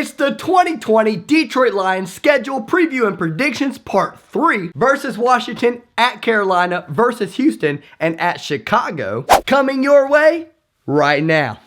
It's the 2020 Detroit Lions schedule preview and predictions part 3 versus Washington, at Carolina, versus Houston, and at Chicago. Coming your way right now.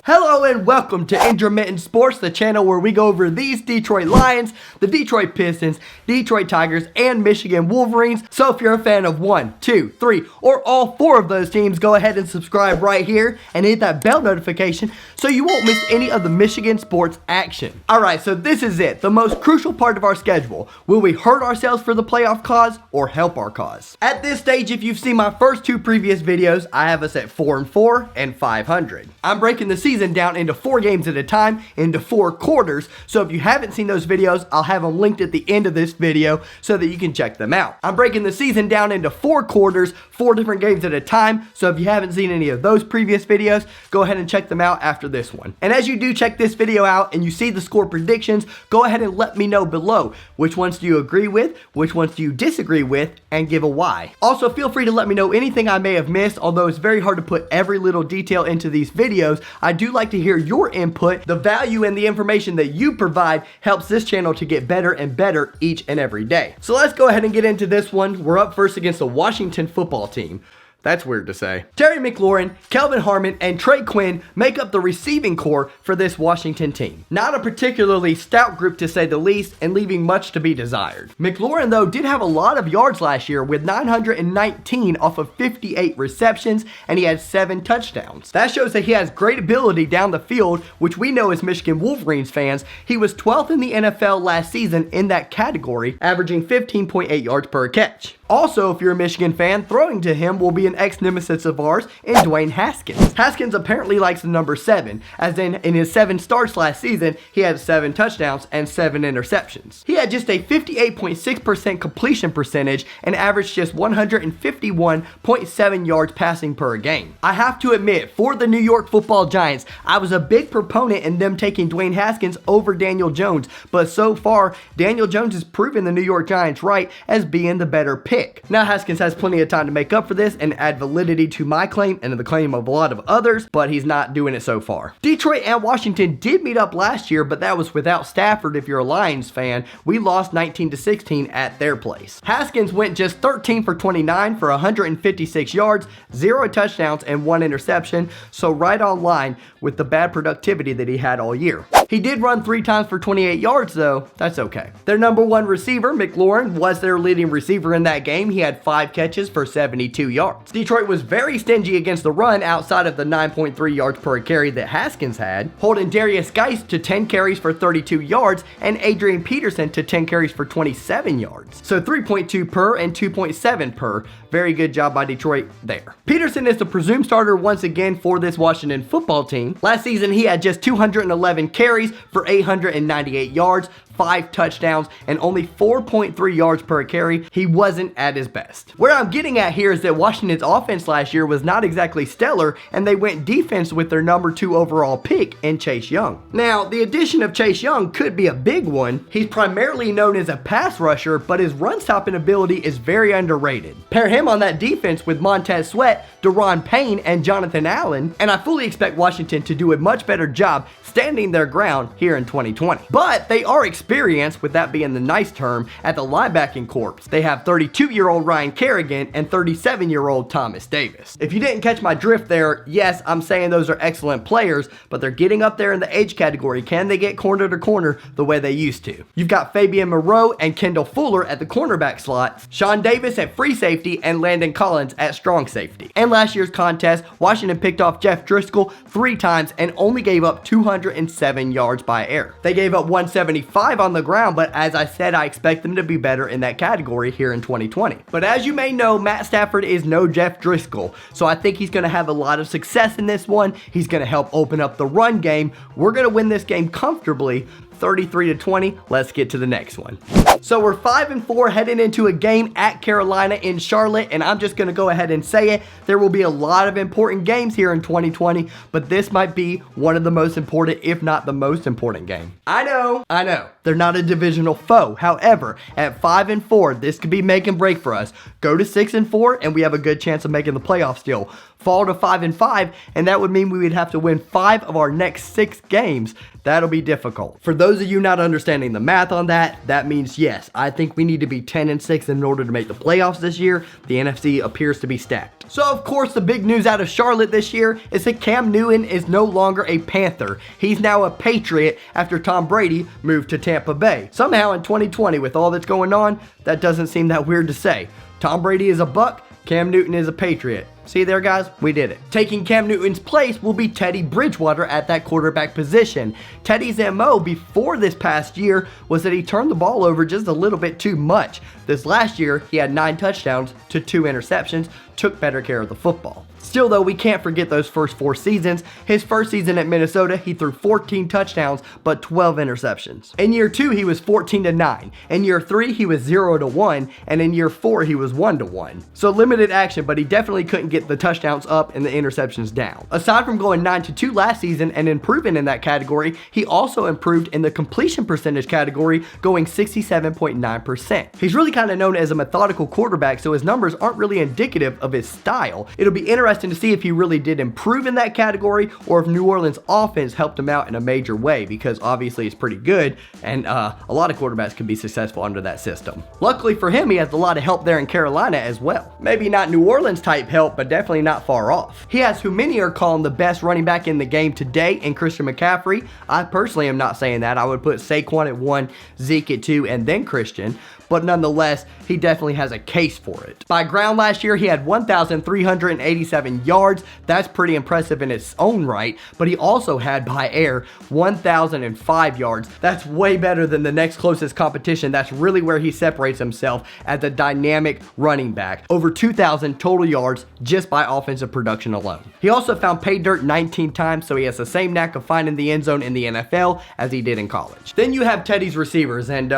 Hello and welcome to Intermittent Sports, the channel where we go over these Detroit Lions, the Detroit Pistons, Detroit Tigers, and Michigan Wolverines. So if you're a fan of 1, 2, 3, or all 4 of those teams, go ahead and subscribe right here and hit that bell notification so you won't miss any of the Michigan sports action. Alright, so this is it, the most crucial part of our schedule. Will we hurt ourselves for the playoff cause or help our cause? At this stage, if you've seen my first 2 previous videos, I have us at 4-4 and 500. I'm breaking the season down into 4 games at a time, into 4 quarters, so if you haven't seen those videos, I'll have them linked at the end of this video so that you can check them out. I'm breaking the season down into 4 quarters, 4 different games at a time, so if you haven't seen any of those previous videos, go ahead and check them out after this one. And as you do check this video out and you see the score predictions, go ahead and let me know below which ones do you agree with, which ones do you disagree with, and give a why. Also, feel free to let me know anything I may have missed, although it's very hard to put every little detail into these videos. I do like to hear your input. The value and the information that you provide helps this channel to get better and better each and every day. So let's go ahead and get into this one. We're up first against the Washington football team. That's weird to say. Terry McLaurin, Kelvin Harmon, and Trey Quinn make up the receiving core for this Washington team. Not a particularly stout group to say the least, and leaving much to be desired. McLaurin, though, did have a lot of yards last year with 919 off of 58 receptions, and he had 7 touchdowns. That shows that he has great ability down the field, which we know as Michigan Wolverines fans. He was 12th in the NFL last season in that category, averaging 15.8 yards per catch. Also, if you're a Michigan fan, throwing to him will be an ex-nemesis of ours in Dwayne Haskins. Haskins apparently likes the number 7, as in his 7 starts last season, he had 7 touchdowns and 7 interceptions. He had just a 58.6% completion percentage and averaged just 151.7 yards passing per game. I have to admit, for the New York Football Giants, I was a big proponent in them taking Dwayne Haskins over Daniel Jones, but so far, Daniel Jones has proven the New York Giants right as being the better pick. Now Haskins has plenty of time to make up for this and add validity to my claim and to the claim of a lot of others, but he's not doing it so far. Detroit and Washington did meet up last year, but that was without Stafford if you're a Lions fan. We lost 19-16 at their place. Haskins went just 13 for 29 for 156 yards, 0 touchdowns, and 1 interception, so right on line with the bad productivity that he had all year. He did run 3 times for 28 yards though, that's okay. Their number 1 receiver, McLaurin, was their leading receiver in that game. He had 5 catches for 72 yards. Detroit was very stingy against the run outside of the 9.3 yards per carry that Haskins had, holding Darius Geist to 10 carries for 32 yards and Adrian Peterson to 10 carries for 27 yards. So 3.2 per and 2.7 per. Very good job by Detroit there. Peterson is the presumed starter once again for this Washington football team. Last season he had just 211 carries for 898 yards, 5 touchdowns, and only 4.3 yards per carry. He wasn't at his best. Where I'm getting at here is that Washington's offense last year was not exactly stellar, and they went defense with their number 2 overall pick in Chase Young. Now, the addition of Chase Young could be a big one. He's primarily known as a pass rusher, but his run stopping ability is very underrated. Pair him on that defense with Montez Sweat, Deron Payne, and Jonathan Allen, and I fully expect Washington to do a much better job standing their ground here in 2020. But they are experienced, with that being the nice term, at the linebacking corps. They have 32-year-old Ryan Kerrigan and 37-year-old Thomas Davis. If you didn't catch my drift there, yes, I'm saying those are excellent players, but they're getting up there in the age category. Can they get corner to corner the way they used to? You've got Fabian Moreau and Kendall Fuller at the cornerback slots, Sean Davis at free safety, and Landon Collins at strong safety. In last year's contest, Washington picked off Jeff Driscoll 3 times and only gave up 207 yards by air. They gave up 175 on the ground, but as I said, I expect them to be better in that category here in 2020. But as you may know, Matt Stafford is no Jeff Driscoll, so I think he's going to have a lot of success in this one. He's going to help open up the run game. We're going to win this game comfortably, 33-20. Let's get to the next one. So we're 5-4 heading into a game at Carolina in Charlotte, and I'm just going to go ahead and say it. There will be a lot of important games here in 2020, but this might be one of the most important, if not the most important game. I know. They're not a divisional foe. However, at 5-4, this could be make and break for us. Go to 6-4, and we have a good chance of making the playoffs still. Fall to 5-5, and that would mean we would have to win 5 of our next 6 games. That'll be difficult. For those of you not understanding the math on that, that means yes, I think we need to be 10-6 in order to make the playoffs this year. The NFC appears to be stacked. So of course, the big news out of Charlotte this year is that Cam Newton is no longer a Panther. He's now a Patriot after Tom Brady moved to Tampa Bay. Somehow in 2020, with all that's going on, that doesn't seem that weird to say. Tom Brady is a Buck, Cam Newton is a Patriot. See there, guys? We did it. Taking Cam Newton's place will be Teddy Bridgewater at that quarterback position. Teddy's MO before this past year was that he turned the ball over just a little bit too much. This last year, he had 9 touchdowns to 2 interceptions, took better care of the football. Still though, we can't forget those first 4 seasons. His first season at Minnesota, he threw 14 touchdowns, but 12 interceptions. In year 2, he was 14-9. In year 3, he was 0-1. And in year 4, he was 1-1. So limited action, but he definitely couldn't get the touchdowns up and the interceptions down. Aside from going 9-2 last season and improving in that category, he also improved in the completion percentage category, going 67.9%. He's really kind of known as a methodical quarterback, so his numbers aren't really indicative of his style. It'll be interesting to see if he really did improve in that category or if New Orleans offense helped him out in a major way, because obviously it's pretty good and a lot of quarterbacks can be successful under that system. Luckily for him, he has a lot of help there in Carolina as well. Maybe not New Orleans type help, but definitely not far off. He has who many are calling the best running back in the game today in Christian McCaffrey. I personally am not saying that. I would put Saquon at 1, Zeke at 2, and then Christian. But nonetheless, he definitely has a case for it. By ground last year, he had 1,387 yards. That's pretty impressive in its own right. But he also had by air 1,005 yards. That's way better than the next closest competition. That's really where he separates himself as a dynamic running back. Over 2,000 total yards just by offensive production alone. He also found pay dirt 19 times, so he has the same knack of finding the end zone in the NFL as he did in college. Then you have Teddy's receivers, and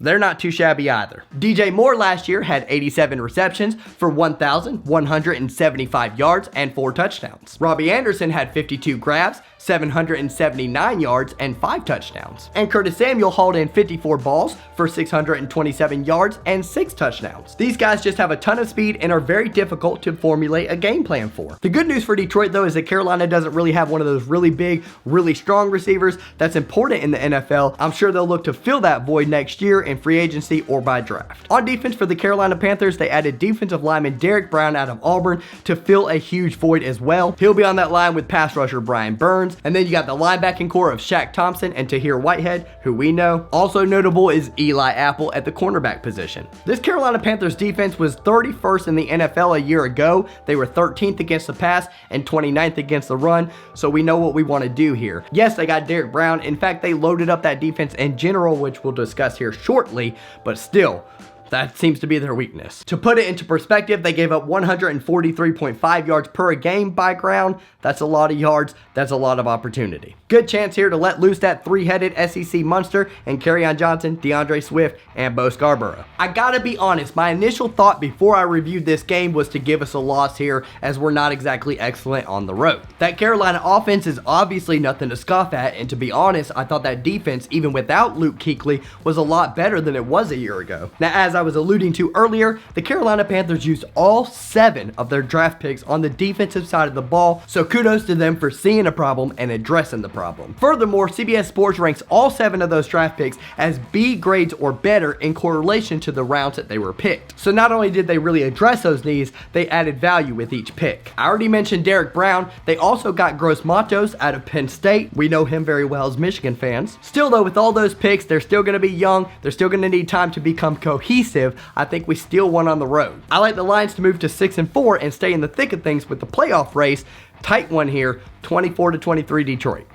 they're not too shabby either. DJ Moore last year had 87 receptions for 1,175 yards and 4 touchdowns. Robbie Anderson had 52 grabs, 779 yards, and 5 touchdowns. And Curtis Samuel hauled in 54 balls for 627 yards and 6 touchdowns. These guys just have a ton of speed and are very difficult to formulate a game plan for. The good news for Detroit though is that Carolina doesn't really have one of those really big, really strong receivers that's important in the NFL. I'm sure they'll look to fill that void next year in free agency or by draft. On defense for the Carolina Panthers, they added defensive lineman Derek Brown out of Auburn to fill a huge void as well. He'll be on that line with pass rusher Brian Burns. And then you got the linebacking core of Shaq Thompson and Tahir Whitehead, who we know. Also notable is Eli Apple at the cornerback position. This Carolina Panthers defense was 31st in the NFL a year ago. They were 13th against the pass and 29th against the run, so we know what we want to do here. Yes, they got Derek Brown. In fact, they loaded up that defense in general, which we'll discuss here shortly, but still, that seems to be their weakness. To put it into perspective, they gave up 143.5 yards per game by ground. That's a lot of yards. That's a lot of opportunity. Good chance here to let loose that 3-headed SEC monster and Kerryon Johnson, DeAndre Swift, and Bo Scarborough. I gotta be honest, my initial thought before I reviewed this game was to give us a loss here, as we're not exactly excellent on the road. That Carolina offense is obviously nothing to scoff at, and to be honest, I thought that defense, even without Luke Kuechly, was a lot better than it was a year ago. Now, as I was alluding to earlier, the Carolina Panthers used all 7 of their draft picks on the defensive side of the ball, so kudos to them for seeing a problem and addressing the problem. Furthermore, CBS Sports ranks all 7 of those draft picks as B grades or better in correlation to the rounds that they were picked. So not only did they really address those needs, they added value with each pick. I already mentioned Derek Brown. They also got Gross Matos out of Penn State. We know him very well as Michigan fans. Still though, with all those picks, they're still going to be young. They're still going to need time to become cohesive. I think we still won on the road. I like the Lions to move to 6-4 and stay in the thick of things with the playoff race. Tight one here, 24-23 Detroit.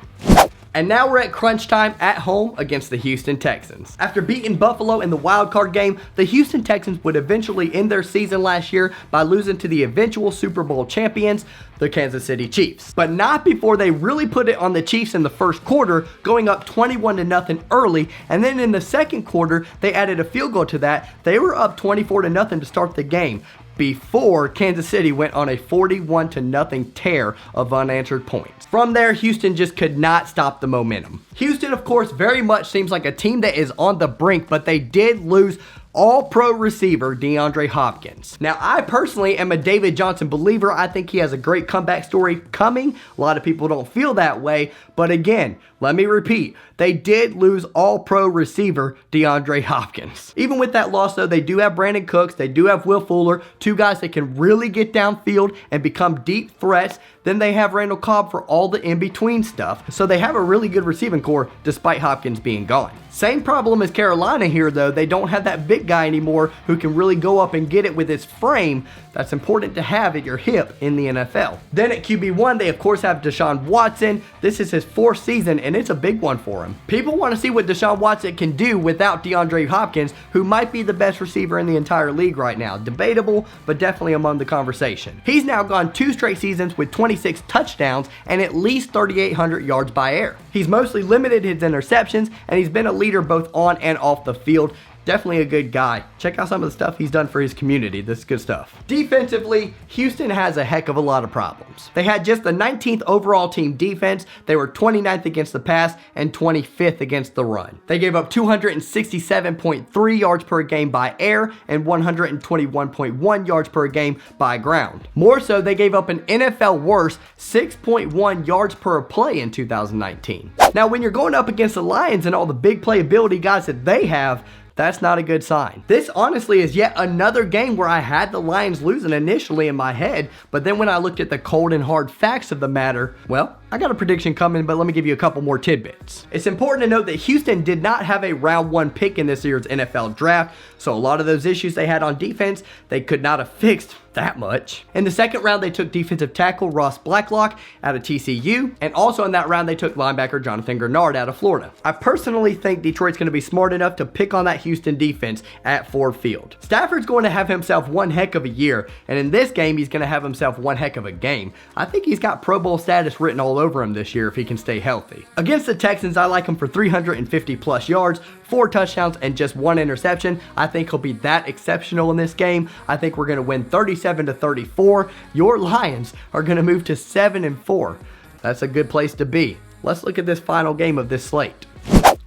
And now we're at crunch time at home against the Houston Texans. After beating Buffalo in the wild card game, the Houston Texans would eventually end their season last year by losing to the eventual Super Bowl champions, the Kansas City Chiefs. But not before they really put it on the Chiefs in the first quarter, going up 21-0 early, and then in the second quarter, they added a field goal to that. They were up 24-0 to start the game, before Kansas City went on a 41-0 tear of unanswered points. From there, Houston just could not stop the momentum. Houston, of course, very much seems like a team that is on the brink, but they did lose All-Pro receiver Deandre Hopkins. Now, I personally am a David Johnson believer. I think he has a great comeback story coming. A lot of people don't feel that way, but again, let me repeat, they did lose All-Pro receiver Deandre Hopkins. Even with that loss, though, they do have Brandon Cooks, they do have Will Fuller, two guys that can really get downfield and become deep threats. Then they have Randall Cobb for all the in-between stuff. So they have a really good receiving core despite Hopkins being gone. Same problem as Carolina here, though. They don't have that big guy anymore who can really go up and get it with his frame. That's important to have at your hip in the NFL. Then at QB1, they of course have Deshaun Watson. This is his fourth season, and it's a big one for him. People want to see what Deshaun Watson can do without DeAndre Hopkins, who might be the best receiver in the entire league right now. Debatable, but definitely among the conversation. He's now gone 2 straight seasons with 26 touchdowns and at least 3,800 yards by air. He's mostly limited his interceptions, and he's been a leader both on and off the field. Definitely a good guy. Check out some of the stuff he's done for his community. This is good stuff. Defensively, Houston has a heck of a lot of problems. They had just the 19th overall team defense. They were 29th against the pass and 25th against the run. They gave up 267.3 yards per game by air and 121.1 yards per game by ground. More so, they gave up an NFL worst 6.1 yards per play in 2019. Now, when you're going up against the Lions and all the big playability guys that they have, that's not a good sign. This honestly is yet another game where I had the Lions losing initially in my head, but then when I looked at the cold and hard facts of the matter, well, I got a prediction coming, but let me give you a couple more tidbits. It's important to note that Houston did not have a round 1 pick in this year's NFL draft, so a lot of those issues they had on defense, they could not have fixed that much. In the second round, they took defensive tackle Ross Blacklock out of TCU, and also in that round, they took linebacker Jonathan Grenard out of Florida. I personally think Detroit's going to be smart enough to pick on that Houston defense at Ford Field. Stafford's going to have himself one heck of a year, and in this game, he's going to have himself one heck of a game. I think he's got Pro Bowl status written all over him this year if he can stay healthy. Against the Texans, I like him for 350 plus yards, 4 touchdowns, and just 1 interception. I think he'll be that exceptional in this game. I think we're going to win 37-34. Your Lions are going to move to 7-4. That's a good place to be. Let's look at this final game of this slate.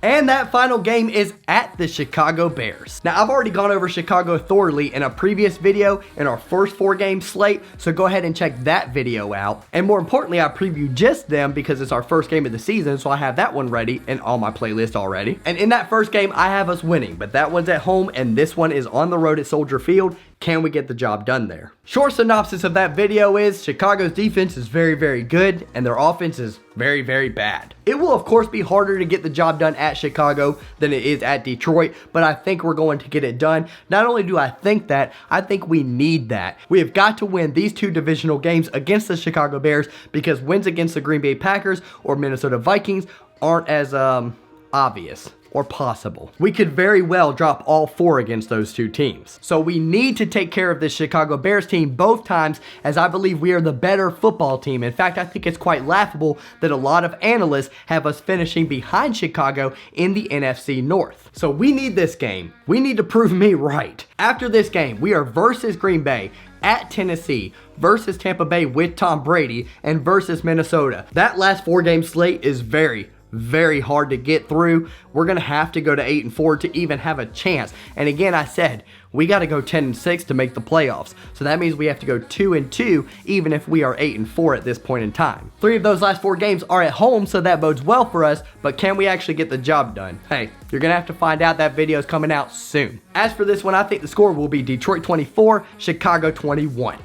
And that final game is at the Chicago Bears. Now, I've already gone over Chicago thoroughly in a previous video in our first 4-game slate, so go ahead and check that video out. And more importantly, I previewed just them because it's our first game of the season, so I have that one ready and on my playlist already. And in that first game, I have us winning, but that one's at home and this one is on the road at Soldier Field. Can we get the job done there? Short synopsis of that video is Chicago's defense is very, very good and their offense is very, very bad. It will, of course, be harder to get the job done at Chicago than it is at Detroit, but I think we're going to get it done. Not only do I think that, I think we need that. We have got to win these 2 divisional games against the Chicago Bears because wins against the Green Bay Packers or Minnesota Vikings aren't as obvious or possible. We could very well drop all 4 against those 2 teams. So we need to take care of this Chicago Bears team both times, as I believe we are the better football team. In fact, I think it's quite laughable that a lot of analysts have us finishing behind Chicago in the NFC North. So we need this game. We need to prove me right. After this game, we are versus Green Bay, at Tennessee, versus Tampa Bay with Tom Brady, and versus Minnesota. That last 4-game slate is very hard to get through. We're going to have to go to 8-4 to even have a chance. And again, I said, we got to go 10-6 to make the playoffs. So that means we have to go 2-2 even if we are 8-4 at this point in time. 3 of those last 4 games are at home, so that bodes well for us, but can we actually get the job done? Hey, you're going to have to find out. That video is coming out soon. As for this one, I think the score will be Detroit 24, Chicago 21.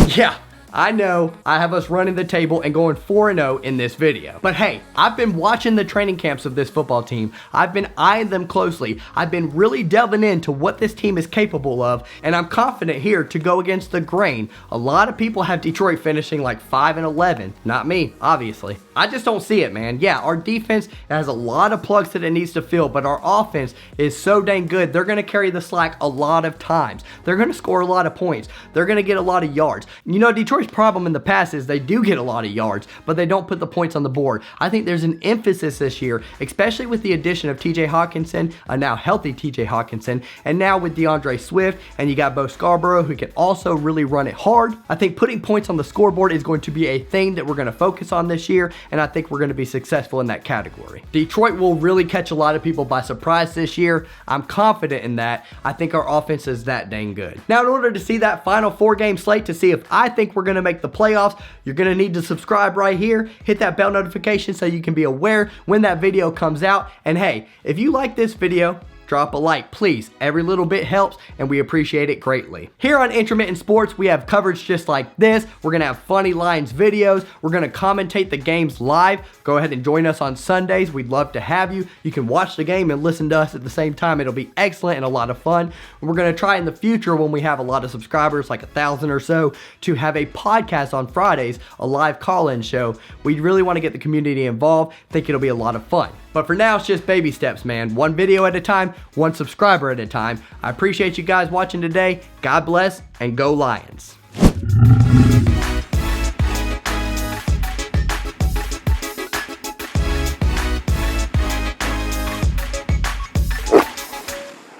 Yeah, I know I have us running the table and going 4-0 in this video. But hey, I've been watching the training camps of this football team. I've been eyeing them closely. I've been really delving into what this team is capable of, and I'm confident here to go against the grain. A lot of people have Detroit finishing like 5-11. Not me, obviously. I just don't see it, man. Yeah, our defense has a lot of plugs that it needs to fill, but our offense is so dang good. They're going to carry the slack a lot of times. They're going to score a lot of points. They're going to get a lot of yards. You know, Detroit's problem in the past is they do get a lot of yards, but they don't put the points on the board. I think there's an emphasis this year, especially with the addition of TJ Hockenson, a now healthy TJ Hockenson, and now with DeAndre Swift, and you got Bo Scarborough, who can also really run it hard. I think putting points on the scoreboard is going to be a thing that we're going to focus on this year, and I think we're going to be successful in that category. Detroit will really catch a lot of people by surprise this year. I'm confident in that. I think our offense is that dang good. Now, in order to see that final 4-game slate to see if I think we're going to make the playoffs, you're going to need to subscribe right here. Hit that bell notification so you can be aware when that video comes out. And hey, if you like this video, drop a like, please. Every little bit helps, and we appreciate it greatly. Here on Intermittent Sports, we have coverage just like this. We're going to have funny lines videos. We're going to commentate the games live. Go ahead and join us on Sundays. We'd love to have you. You can watch the game and listen to us at the same time. It'll be excellent and a lot of fun. We're going to try in the future, when we have a lot of subscribers, like 1,000 or so, to have a podcast on Fridays, a live call-in show. We really want to get the community involved. Think it'll be a lot of fun. But for now, it's just baby steps, man. One video at a time, one subscriber at a time. I appreciate you guys watching today. God bless, and go Lions.